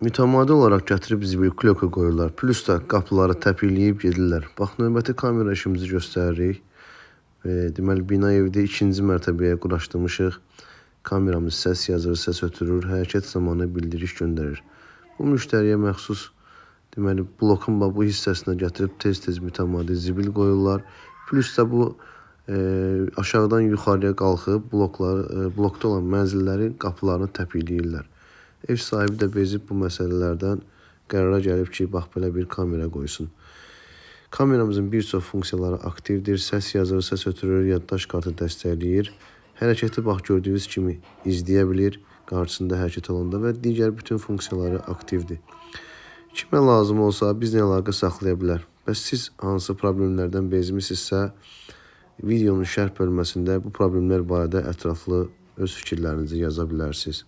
Mütəmadi olaraq gətirib zibil kloka qoyurlar. Plus da qapıları təpikləyib gedirlər. Bax, növbəti kamera işimizi göstəririk. Deməli, bina evdə 2-ci mərtəbəyə quraşdırmışıq. Kameramız səs yazır, səs ötürür, hərəkət zamanı bildiriş göndərir. Bu müştəriyə məxsus, deməli, blokun bu hissəsinə gətirib tez-tez mütəmadi zibil qoyurlar. Plus da bu aşağıdan yuxarıya qalxıb blokda olan mənzillərin qapılarını təpikləyirlər. Ev sahibi də bezib bu məsələlərdən qərara gəlib ki, bax, belə bir kamera qoysun. Kameramızın bir çox funksiyaları aktivdir. Səs yazır, səs ötürür, yaddaş kartı dəstəkləyir. Hərəkəti, bax, gördüyünüz kimi izləyə bilir qarşısında hərəkət olanda və digər bütün funksiyaları aktivdir. Kimə lazım olsa bizlə əlaqə saxlaya bilər. Bəs siz hansı problemlərdən bezmisinizsə, videonun şərh bölməsində bu problemlər barədə ətraflı öz fikirlərinizi yaza bilərsiniz.